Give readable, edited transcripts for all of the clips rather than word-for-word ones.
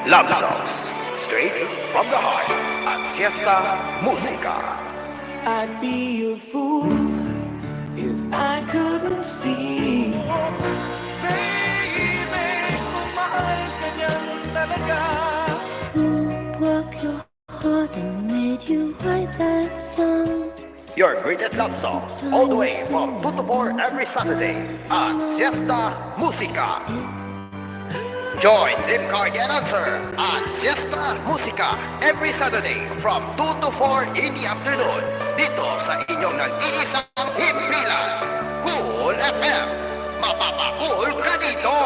Love songs, straight from the heart at Siesta Musica. I'd be a fool if I couldn't see. Baby, kung mahal ka niyan talaga. Work your heart and made you write that song. Your greatest love songs, all the way from 2 to 4 every Saturday at Siesta Musica. Join Dream Car Get Answer at Siesta Musica every Saturday from 2 to 4 in the afternoon dito sa inyong nag-iisang himpilan, Cool FM. Mapapakul ka dito!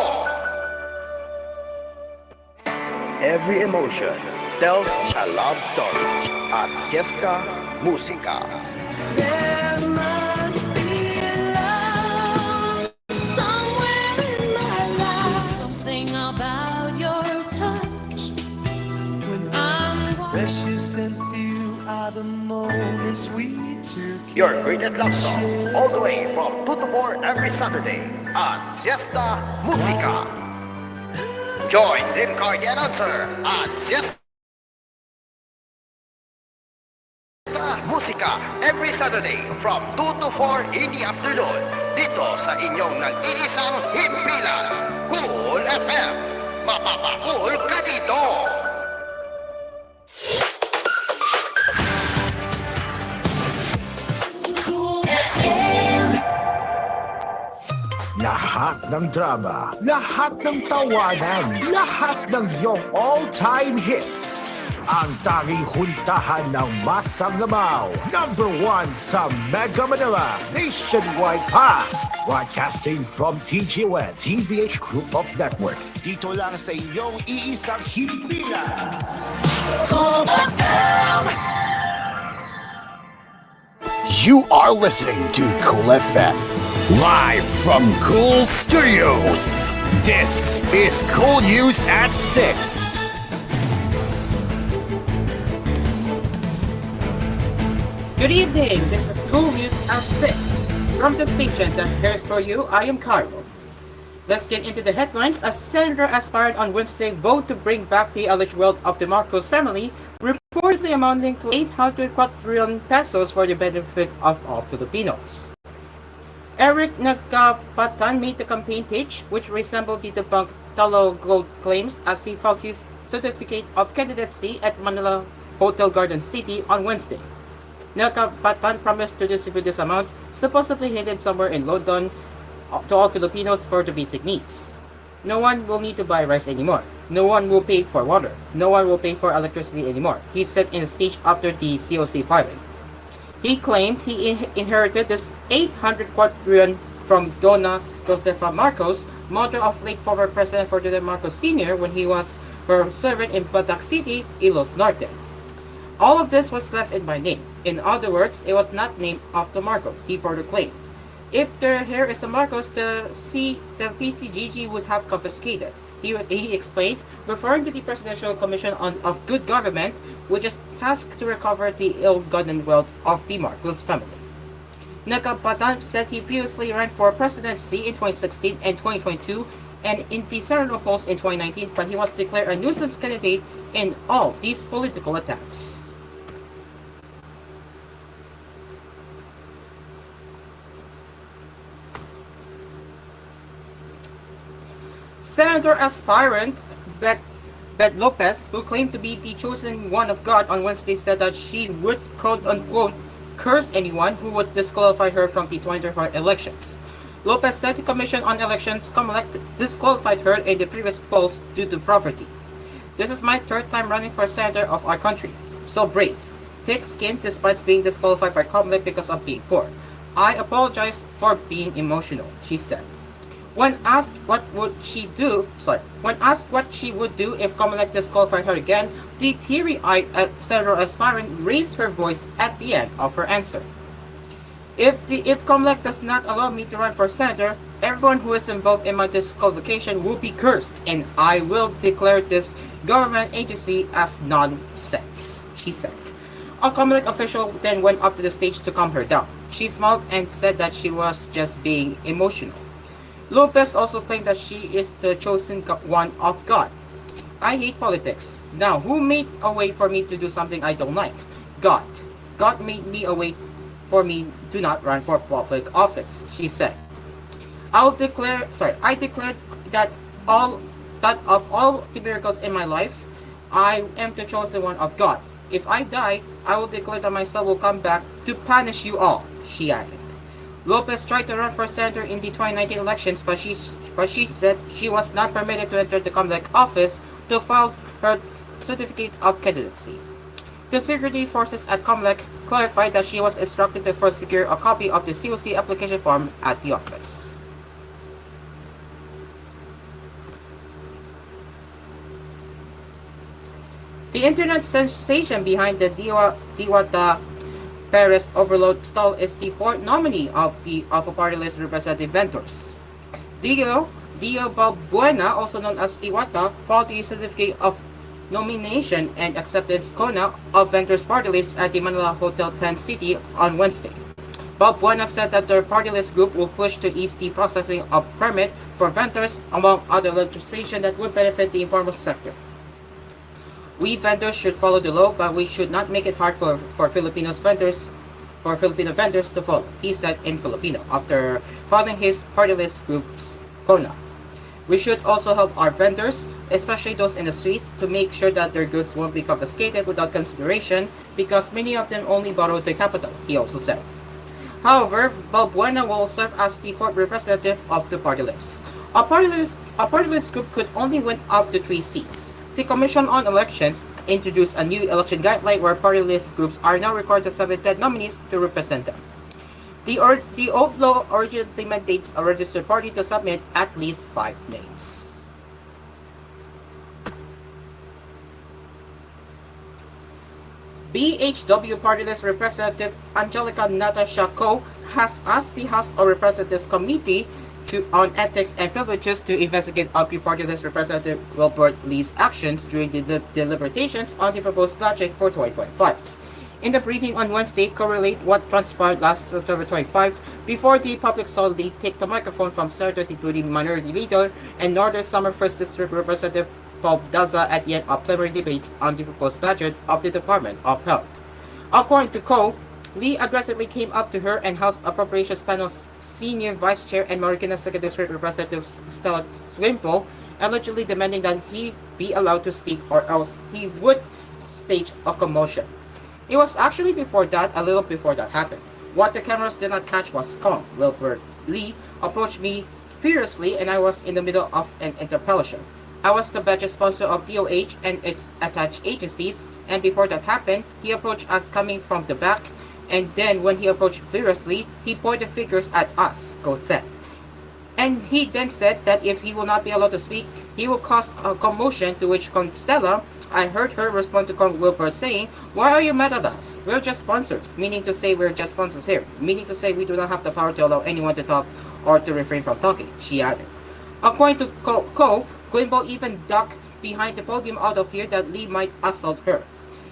Every emotion tells a love story at Siesta Musica. There must be love somewhere in my life. Something about your touch when I'm Precious and few are the moments we took. Your greatest love songs, all the way from 2 to 4 every Saturday at Siesta Musica. Join Dream Car Get Answer at Siesta Musica every Saturday from 2 to 4 in the afternoon dito sa inyong nag-iisang himpilan, Cool FM. Mapapakul ka dito! Lahat ng drama, lahat ng tawanan, lahat ng iyong all-time hits. Ang tanging huntahan ng Masang Lamaw, #1 sa Mega Manila, nationwide pa. Broadcasting from TGON, TVH Group of Networks. Dito lang sa inyong iisang himpilan. You are listening to Cool FM. Live from Cool Studios. This is koolNews at 6. Good evening, this is koolNews at 6. From the station that cares for you, I am Carlo. Let's get into the headlines as Senator aspired on Wednesday vote to bring back the alleged wealth of the Marcos family, reportedly amounting to 800 quadrillion pesos for the benefit of all Filipinos. Eric Nagkapatan made the campaign pitch, which resembled the debunked Talo Gold claims as he filed his certificate of candidacy at Manila Hotel Garden City on Wednesday. Nagkapatan promised to distribute this amount, supposedly hidden somewhere in London, to all Filipinos for the basic needs. No one will need to buy rice anymore. No one will pay for water. No one will pay for electricity anymore, he said in a speech after the COC filing. He claimed he inherited this 800 quadrillion from Donna Josefa Marcos, mother of late former President Ferdinand Marcos Sr. when he was her servant in Batac City, Ilos Norte. All of this was left in my name. In other words, it was not named after Marcos, he further claimed. If the heir is a Marcos, the PCGG would have confiscated. He explained, referring to the Presidential Commission of Good Government, which is tasked to recover the ill-gotten wealth of the Marcos family. Nagkapatan said he previously ran for presidency in 2016 and 2022 and in the senatorial polls in 2019, but he was declared a nuisance candidate in all these political attempts. Senator aspirant Bet Lopez, who claimed to be the chosen one of God on Wednesday, said that she would quote-unquote curse anyone who would disqualify her from the 2024 elections. Lopez said the Commission on Elections disqualified her in the previous polls due to poverty. This is my third time running for senator of our country. So brave. Thick skin despite being disqualified by COMELEC because of being poor. I apologize for being emotional, she said. When asked what she would do if COMELEC disqualified her again, the teary-eyed senator aspirant raised her voice at the end of her answer. If COMELEC does not allow me to run for senator, everyone who is involved in my disqualification will be cursed, and I will declare this government agency as nonsense, she said. A COMELEC official then went up to the stage to calm her down. She smiled and said that she was just being emotional. Lopez also claimed that she is the chosen one of God. I hate politics. Now, who made a way for me to do something I don't like? God. God made me a way for me to not run for public office, she said. I declared that all that of all the miracles in my life, I am the chosen one of God. If I die, I will declare that my son will come back to punish you all, she added. Lopez tried to run for senator in the 2019 elections, but she said she was not permitted to enter the Comelec office to file her certificate of candidacy. The security forces at Comelec clarified that she was instructed to first secure a copy of the COC application form at the office. The internet sensation behind the Diwata Perez overload stall is the fourth nominee of a party list representative vendors. Dio Balbuena, also known as Diwata, filed the certificate of nomination and acceptance (CONA) of vendors party list at the Manila Hotel 10 City on Wednesday. Balbuena said that their party list group will push to ease the processing of permit for vendors, among other legislation that would benefit the informal sector. We vendors should follow the law, but we should not make it hard for Filipino vendors to follow, he said in Filipino after following his party list group's CONA. We should also help our vendors, especially those in the streets, to make sure that their goods won't be confiscated without consideration because many of them only borrowed the capital, he also said. However, Balbuena will serve as the fourth representative of the party list. A party list group could only win up to 3 seats. The Commission on Elections introduced a new election guideline where party list groups are now required to submit 10 nominees to represent them. The old law originally mandates a registered party to submit at least 5 names. BHW party list representative Angelica Natasha Ko has asked the House of Representatives Committee on Ethics and Privileges to investigate Agri Party List Representative Wilbert Lee's actions during the deliberations on the proposed budget for 2025. In the briefing on Wednesday, correlate what transpired last September 25 before the public saw Lee take the microphone from Senator Deputy Minority Leader and Northern Summer 1st District Representative Paul Daza at the end of plenary debates on the proposed budget of the Department of Health. According to Ko, Lee aggressively came up to her and House Appropriations Panel's Senior Vice Chair and Marikina 2nd District Representative Stella Swimpo, allegedly demanding that he be allowed to speak or else he would stage a commotion. It was actually a little before that happened. What the cameras did not catch was calm. Wilbert Lee approached me furiously and I was in the middle of an interpellation. I was the budget sponsor of DOH and its attached agencies, and before that happened, he approached us coming from the back. And then when he approached furiously, he pointed fingers at us, Go said. And he then said that if he will not be allowed to speak, he will cause a commotion, to which Constella, I heard her respond to Wilbert saying, "Why are you mad at us? We're just sponsors," meaning to say we're just sponsors here, meaning to say we do not have the power to allow anyone to talk or to refrain from talking, she added. According to Ko, Quimbo even ducked behind the podium out of fear that Lee might assault her.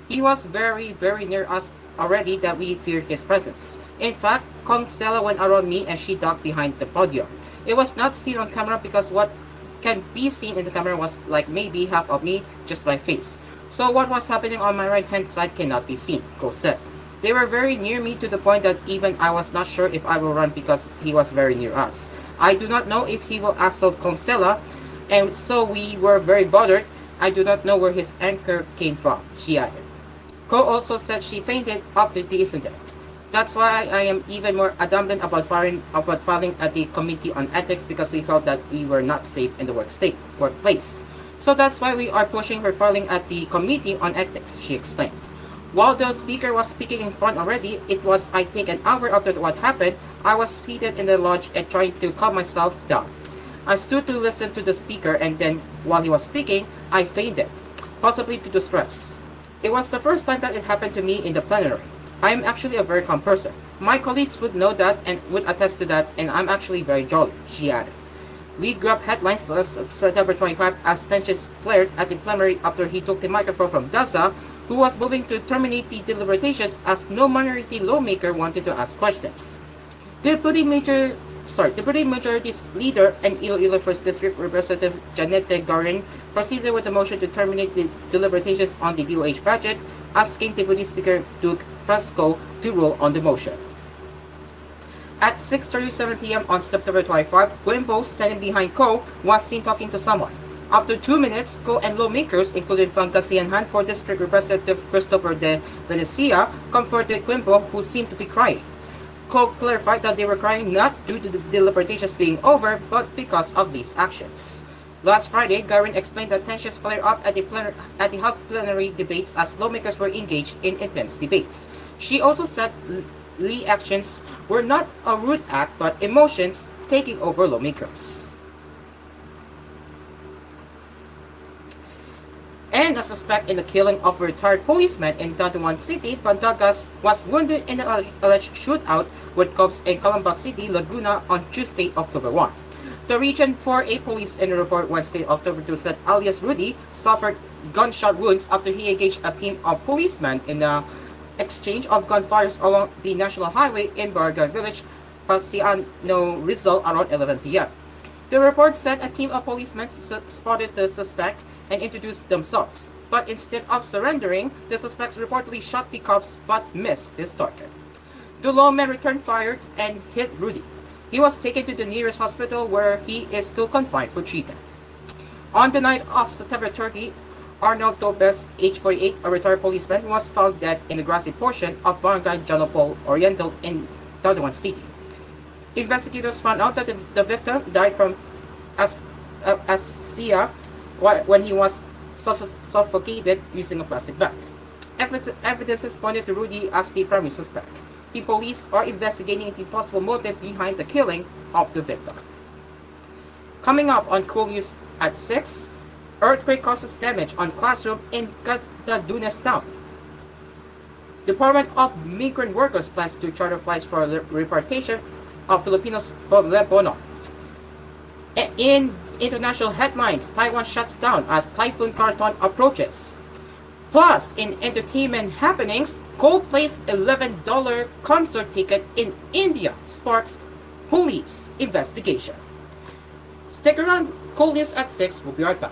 He was very, very near us already that we feared his presence. In fact, Constella went around me and she ducked behind the podium. It was not seen on camera because what can be seen in the camera was like maybe half of me, just my face. So what was happening on my right hand side cannot be seen, Ko said. They were very near me to the point that even I was not sure if I will run because he was very near us. I do not know if he will assault Constella, and so we were very bothered. I do not know where his anger came from, she added. Ko also said she fainted after the incident. That's why I am even more adamant about filing at the Committee on Ethics because we felt that we were not safe in the workplace. So that's why we are pushing her filing at the Committee on Ethics, she explained. While the speaker was speaking in front already, it was I think an hour after what happened, I was seated in the lodge and trying to calm myself down. I stood to listen to the speaker and then while he was speaking, I fainted, possibly due to stress. It was the first time that it happened to me in the plenary. I am actually a very calm person. My colleagues would know that and would attest to that, and I'm actually very jolly, she added. Lee grabbed headlines last September 25 as tensions flared at the plenary after he took the microphone from Daza, who was moving to terminate the deliberations as no minority lawmaker wanted to ask questions. Deputy Deputy Majority Leader and Iloilo First District Representative Janete Garin proceeded with the motion to terminate the deliberations on the DOH budget, asking Deputy Speaker Duke Fresco to rule on the motion. At 6:37 p.m. on September 25, Guimbo, standing behind Ko, was seen talking to someone. After 2 minutes, Ko and lawmakers, including Pangasinan 4 District Representative Christopher de Venecia, comforted Guimbo, who seemed to be crying. Ko clarified that they were crying not due to the deliberations being over, but because of these actions. Last Friday, Garin explained that tensions flared up at the House plenary debates as lawmakers were engaged in intense debates. She also said Lee actions were not a rude act but emotions taking over lawmakers. And a suspect in the killing of a retired policeman in Tatuan City, Pantagas, was wounded in an alleged shootout with cops in Calamba City, Laguna on Tuesday, October 1. The Region 4A police in a report Wednesday, October 2 said alias Rudy suffered gunshot wounds after he engaged a team of policemen in the exchange of gunfires along the National Highway in Barangay Village, Pasiano, Rizal around 11 p.m. The report said a team of policemen spotted the suspect and introduced themselves, but instead of surrendering, the suspects reportedly shot the cops but missed his target. The lawman returned fire and hit Rudy. He was taken to the nearest hospital where he is still confined for treatment. On the night of September 30, Arnold Topez, age 48, a retired policeman, was found dead in the grassy portion of Barangay Janopol Oriental in Tatuan City. Investigators found out that the victim died from asphyxia when he was suffocated using a plastic bag. Evidences pointed to Rudy as the primary suspect. The police are investigating the possible motive behind the killing of the victim. Coming up on koolNews at 6, earthquake causes damage on classroom in Catadunes town. Department of Migrant Workers plans to charter flights for repatriation of Filipinos from Lebanon. In international headlines, Taiwan shuts down as Typhoon Karaton approaches. Plus, in entertainment happenings, Coldplay's $11 concert ticket in India sparks police investigation. Stick around, koolNews at 6. We'll be right back.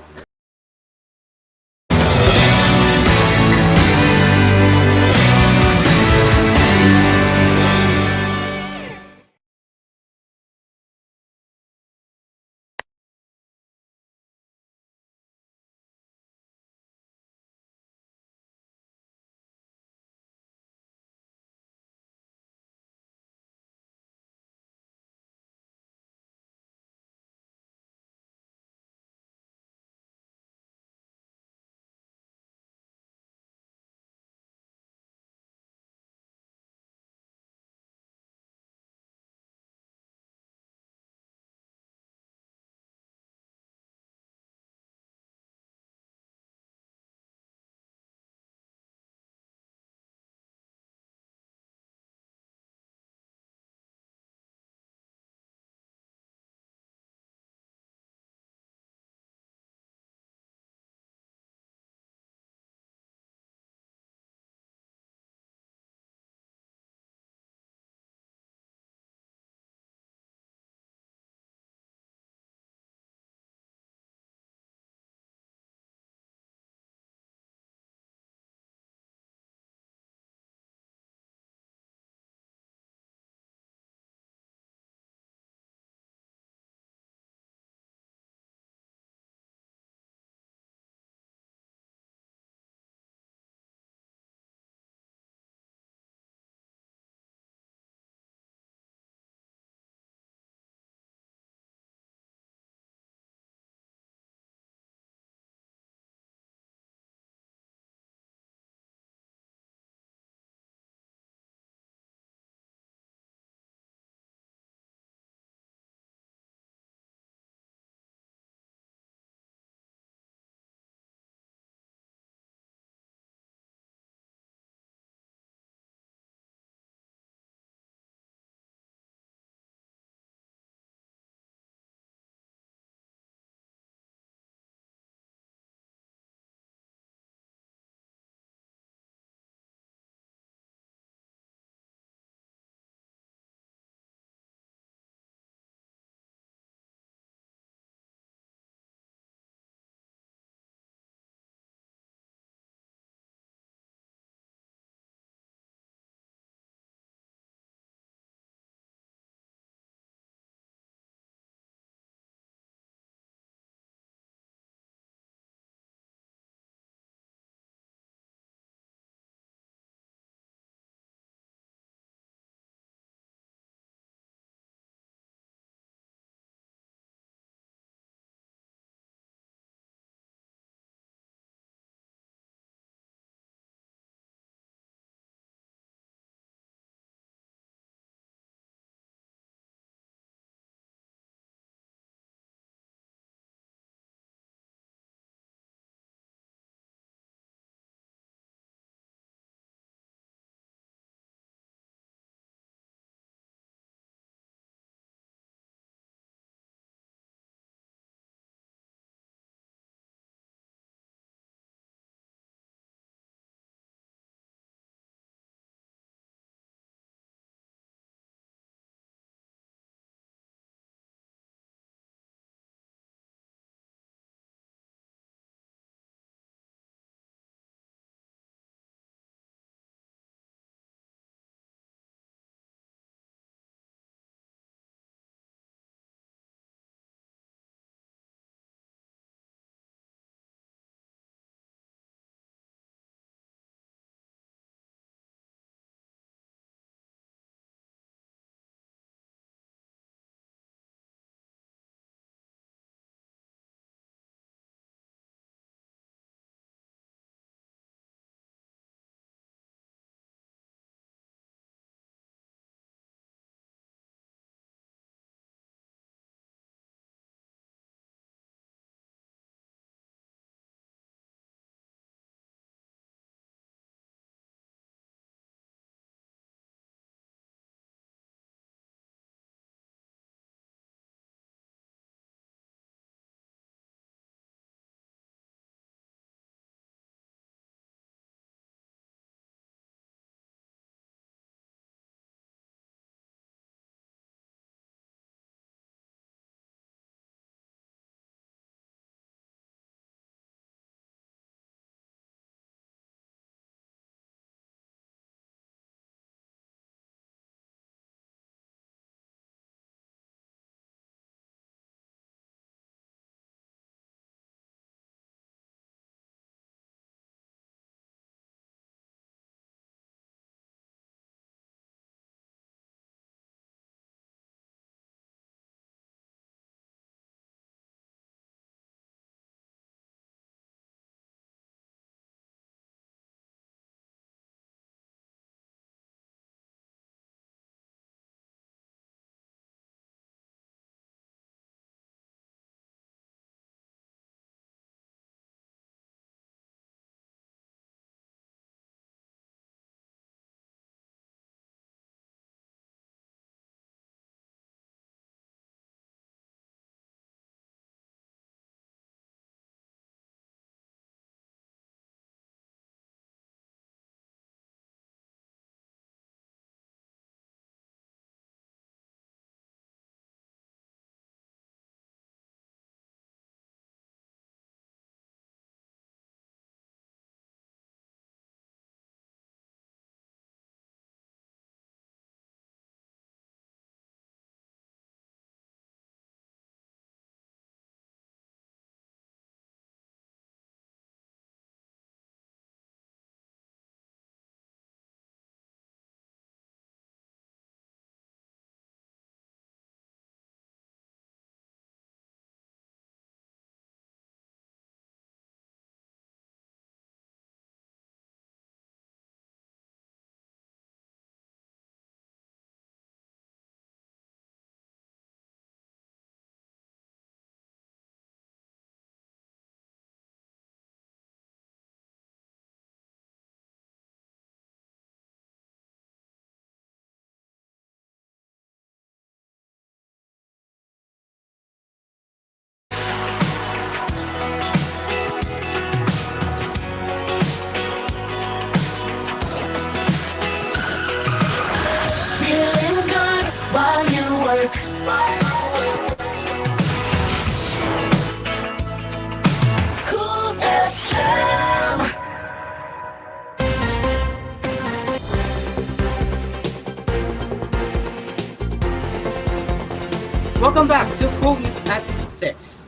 Welcome back to koolNews at 6.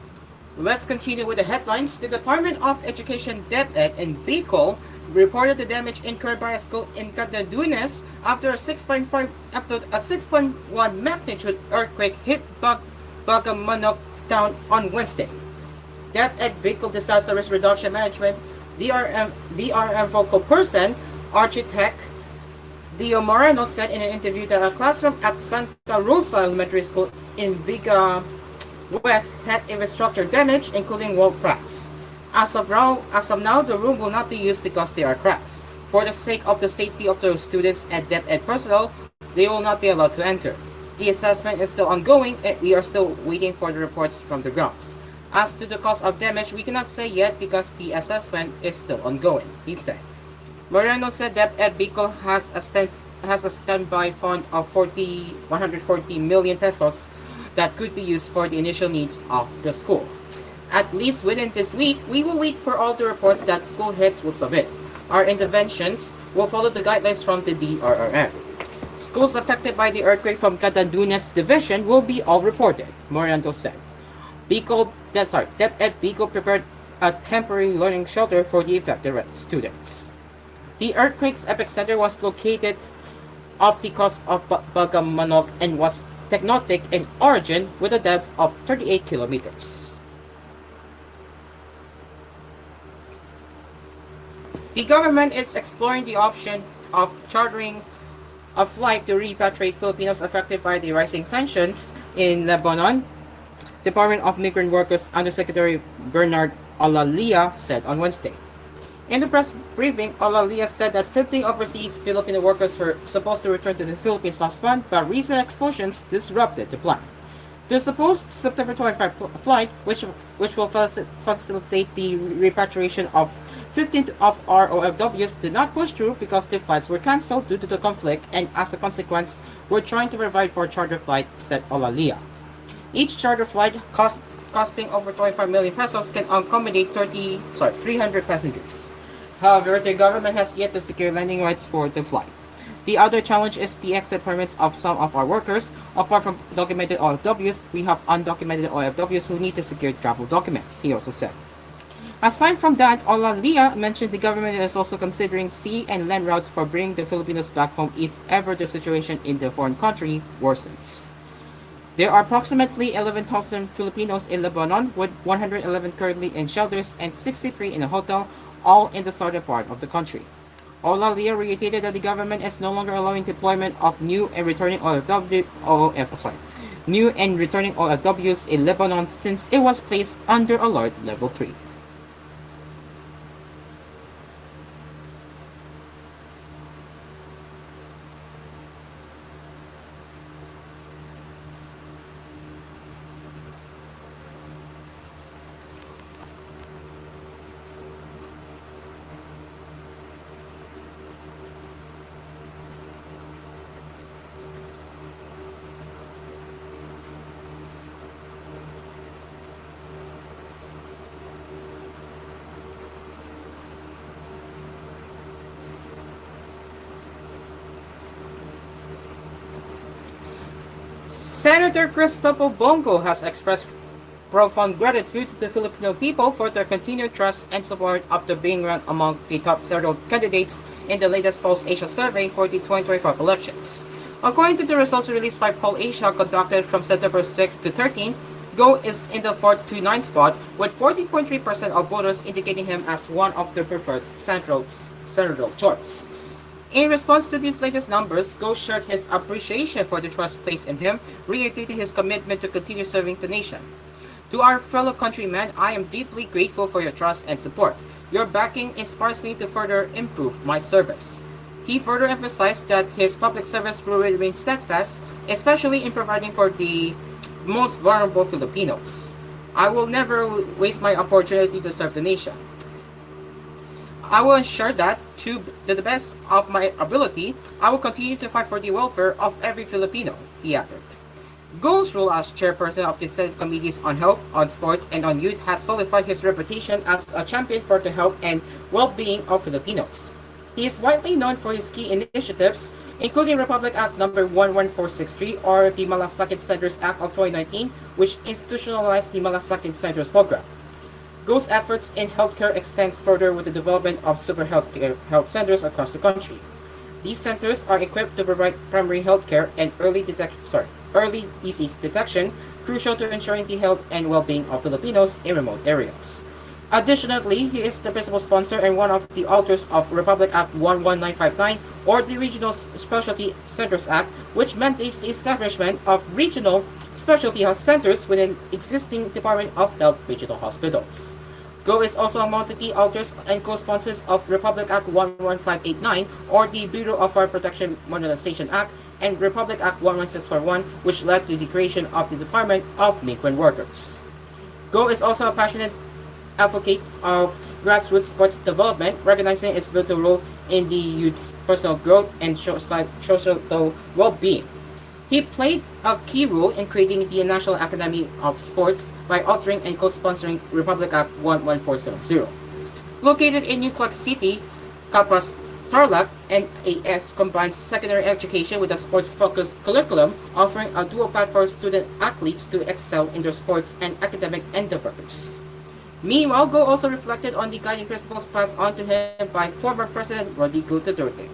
Let's continue with the headlines. The Department of Education DepEd and Bicol reported the damage incurred by a school in Catanduanes after a 6.1 magnitude earthquake hit Bagamanok town on Wednesday. DepEd Bicol Disaster Risk Reduction Management DRM focal person, architect Dio Moreno said in an interview that a classroom at Santa Rosa Elementary School in Viga West had infrastructure damage, including wall cracks. As of now, the room will not be used because there are cracks. For the sake of the safety of the students and DepEd personnel, they will not be allowed to enter. The assessment is still ongoing, and we are still waiting for the reports from the grounds. As to the cause of damage, we cannot say yet because the assessment is still ongoing, he said. Moreno said DepEd Bicol has a standby fund of 140 million pesos that could be used for the initial needs of the school. At least within this week, we will wait for all the reports that school heads will submit. Our interventions will follow the guidelines from the DRRM. Schools affected by the earthquake from Catanduanes Division will be all reported, Moreno said. DepEd Bicol prepared a temporary learning shelter for the affected students. The earthquake's epicenter was located off the coast of Bagamanok and was tectonic in origin with a depth of 38 kilometers. The government is exploring the option of chartering a flight to repatriate Filipinos affected by the rising tensions in Lebanon, Department of Migrant Workers Undersecretary Bernard Olalia said on Wednesday. In the press briefing, Olalia said that 50 overseas Filipino workers were supposed to return to the Philippines last month, but recent explosions disrupted the plan. The supposed September 25 flight, which will facilitate the repatriation of 15 of our OFWs, did not push through because the flights were cancelled due to the conflict, and as a consequence, we're trying to provide for a charter flight, said Olalia. Each charter flight costing over 25 million pesos can accommodate 300 passengers. However, the government has yet to secure landing rights for the flight. The other challenge is the exit permits of some of our workers. Apart from documented OFWs, we have undocumented OFWs who need to secure travel documents, he also said. Aside from that, Olalia mentioned the government is also considering sea and land routes for bringing the Filipinos back home if ever the situation in the foreign country worsens. There are approximately 11,000 Filipinos in Lebanon, with 111 currently in shelters and 63 in a hotel, all in the southern part of the country. Olalia reiterated that the government is no longer allowing deployment of new and returning OFWs in Lebanon since it was placed under alert level 3. Senator Cristopo Bongo has expressed profound gratitude to the Filipino people for their continued trust and support after being ranked among the top several candidates in the latest Pulse Asia survey for the 2025 elections. According to the results released by Pulse Asia conducted from September 6 to 13, Go is in the 4th to 9th spot with 40.3% of voters indicating him as one of their preferred senatorial choice. In response to these latest numbers, Go shared his appreciation for the trust placed in him, reiterating his commitment to continue serving the nation. To our fellow countrymen, I am deeply grateful for your trust and support. Your backing inspires me to further improve my service. He further emphasized that his public service will remain steadfast, especially in providing for the most vulnerable Filipinos. I will never waste my opportunity to serve the nation. I will ensure that, to the best of my ability, I will continue to fight for the welfare of every Filipino, he added. Go's role as chairperson of the Senate Committees on Health, on Sports, and on Youth has solidified his reputation as a champion for the health and well-being of Filipinos. He is widely known for his key initiatives, including Republic Act No. 11463 or the Malasakit Centers Act of 2019, which institutionalized the Malasakit Centers program. Go's efforts in healthcare extends further with the development of super health centers across the country. These centers are equipped to provide primary healthcare and early disease detection, crucial to ensuring the health and well-being of Filipinos in remote areas. Additionally, he is the principal sponsor and one of the authors of Republic Act 11959 or the Regional Specialty Centers Act, which mandates the establishment of regional specialty health centers within existing Department of Health regional hospitals. Go is also among the authors and co-sponsors of Republic Act 11589 or the Bureau of Fire Protection Modernization Act and Republic Act 11641, which led to the creation of the Department of Migrant Workers. Go is also a passionate advocate of grassroots sports development, recognizing its vital role in the youth's personal growth and social well-being. He played a key role in creating the National Academy of Sports by authoring and co-sponsoring Republic Act 11470. Located in New Clark City, Kapas Tarlac NAS combines secondary education with a sports-focused curriculum, offering a dual path for student athletes to excel in their sports and academic endeavors. Meanwhile, Go also reflected on the guiding principles passed on to him by former President Rodrigo Duterte.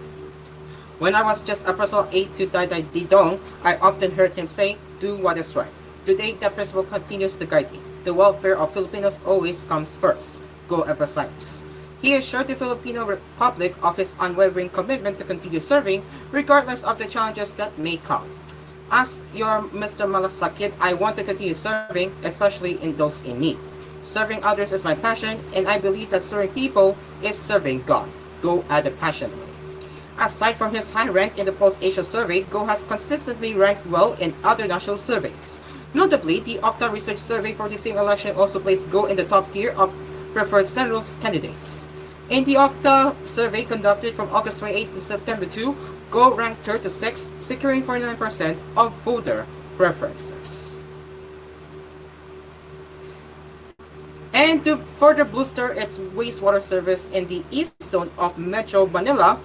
When I was just a personal aide to Dayday Didong, I often heard him say, "Do what is right." Today, that principle continues to guide me. The welfare of Filipinos always comes first, Go emphasized. He assured the Filipino Republic of his unwavering commitment to continue serving, regardless of the challenges that may come. As your Mr. Malasakit, I want to continue serving, especially in those in need. Serving others is my passion, and I believe that serving people is serving God. Go added passionately. Aside from his high rank in the Post-Asia survey, Go has consistently ranked well in other national surveys. Notably, the Okta Research Survey for the same election also placed Go in the top tier of preferred senatorial candidates. In the Okta survey conducted from August 28 to September 2, Go ranked 3rd to 6th, securing 49% of voter preferences. And to further booster its wastewater service in the east zone of Metro Manila,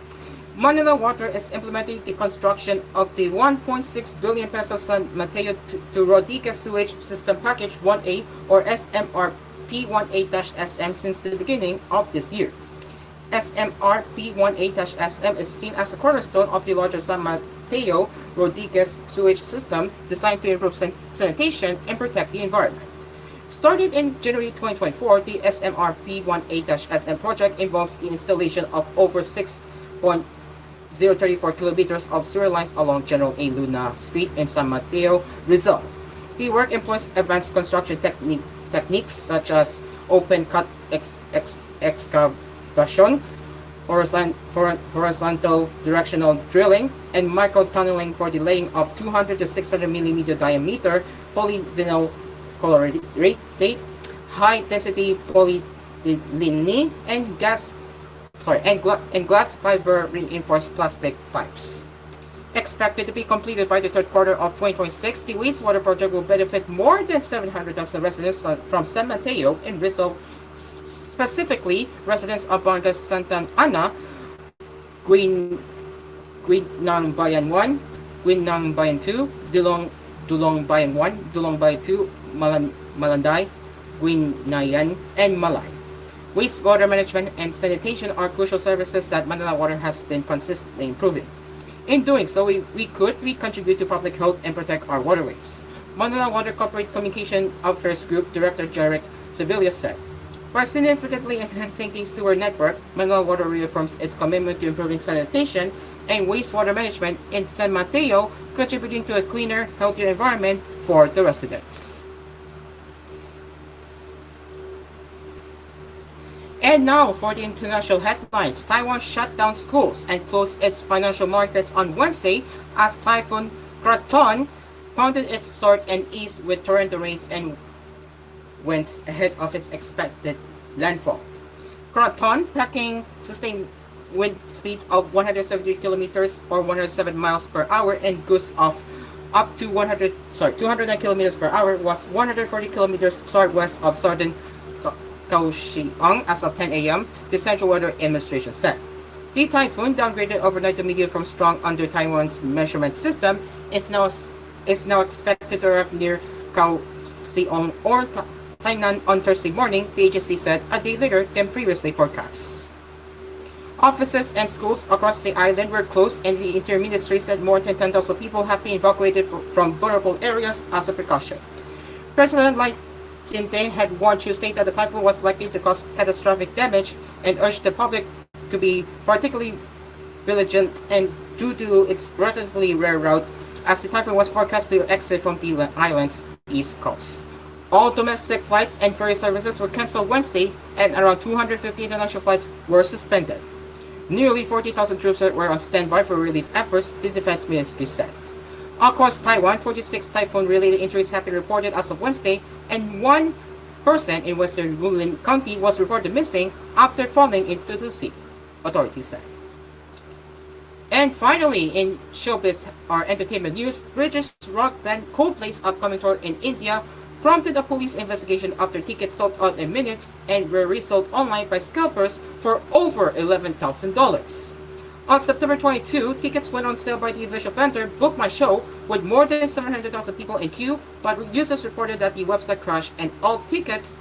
Manila Water is implementing the construction of the 1.6 billion peso San Mateo to Rodriguez Sewage System Package 1A or SMRP-1A-SM since the beginning of this year. SMRP-1A-SM is seen as a cornerstone of the larger San Mateo Rodriguez Sewage System designed to improve sanitation and protect the environment. Started in January 2024, the SMRP-1A-SM project involves the installation of over 6.034 kilometers of sewer lines along General A. Luna Street in San Mateo, Rizal. The work employs advanced construction techniques such as open-cut excavation, horizontal directional drilling, and micro-tunneling for the laying of 200 to 600 millimeter diameter polyvinyl chloride, high-density polyethylene, and glass fiber reinforced plastic pipes. Expected to be completed by the third quarter of 2026, the wastewater project will benefit more than 700,000 residents from San Mateo and Rizal, specifically residents of Barangay Santa Ana, Guinang Bayan 1, Guinang Bayan 2, Dulong Bayan 1, Dulong Bayan 2, Malanday, Guinayan, and Malay. Wastewater management and sanitation are crucial services that Manila Water has been consistently improving. In doing so, we contribute to public health and protect our waterways. Manila Water Corporate Communication Affairs Group Director Jarek Sevilla said, by significantly enhancing the sewer network, Manila Water reaffirms its commitment to improving sanitation and wastewater management in San Mateo, contributing to a cleaner, healthier environment for the residents. And now for the international headlines. Taiwan shut down schools and closed its financial markets on Wednesday as Typhoon Kraton pounded its south and east with torrential rains and winds ahead of its expected landfall. Kraton, packing sustained wind speeds of 170 kilometers or 107 miles per hour and gusts of up to 209 kilometers per hour, was 140 kilometers southwest of southern Kaohsiung as of 10 a.m., the Central Weather Administration said. The typhoon, downgraded overnight to medium from strong under Taiwan's measurement system, is now expected to arrive near Kaohsiung or Tainan on Thursday morning, the agency said a day later than previously forecast. Offices and schools across the island were closed, and the intermediate race said more than 10,000 people have been evacuated from vulnerable areas as a precaution. President Lai Ching-te had warned Tuesday that the typhoon was likely to cause catastrophic damage and urged the public to be particularly vigilant and due to its relatively rare route, as the typhoon was forecast to exit from the island's east coast. All domestic flights and ferry services were cancelled Wednesday, and around 250 international flights were suspended. Nearly 40,000 troops were on standby for relief efforts, the defense ministry said. Across Taiwan, 46 typhoon-related injuries have been reported as of Wednesday, and one person in western Yulin County was reported missing after falling into the sea, authorities said. And finally, in showbiz or entertainment news, British rock band Coldplay's upcoming tour in India prompted a police investigation after tickets sold out in minutes and were resold online by scalpers for over $11,000. On September 22, tickets went on sale by the official vendor Book My Show with more than 700,000 people in queue, but users reported that the website crashed and all tickets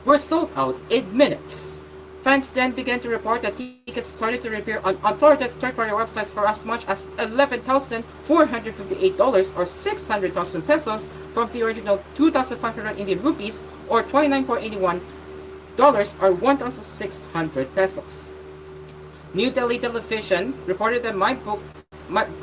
were sold out in minutes. Fans then began to report that tickets started to appear on authorities' third-party websites for as much as $11,458 or 600,000 pesos from the original 2,500 Indian rupees or $29.81 or 1,600 pesos. New Delhi Television reported that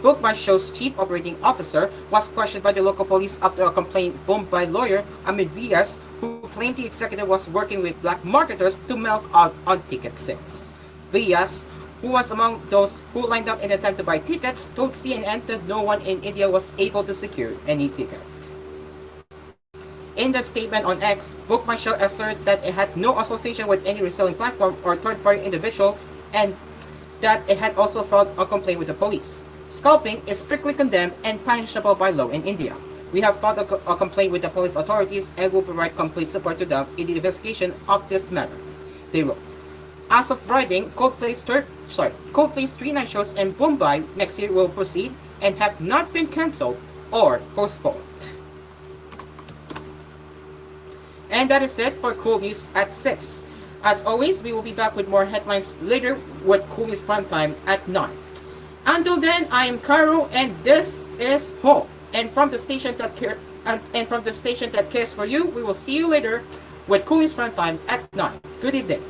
Book My Show's chief operating officer was questioned by the local police after a complaint bombed by lawyer Amit Vyas, who claimed the executive was working with black marketers to milk out on ticket sales. Vyas, who was among those who lined up in an attempt to buy tickets, told CNN that no one in India was able to secure any ticket. In that statement on X, Book My Show asserted that it had no association with any reselling platform or third-party individual and that it had also filed a complaint with the police. Scalping is strictly condemned and punishable by law in India. We have filed a complaint with the police authorities and will provide complete support to them in the investigation of this matter, they wrote. As of writing, Coldplay's 3 night shows in Mumbai next year will proceed and have not been cancelled or postponed. And that is it for Cool News at 6. As always, we will be back with more headlines later with Cool News Primetime at 9. Until then, I am Cairo and this is Home. And from the station that cares for you, we will see you later with Cool News Primetime at 9. Good evening.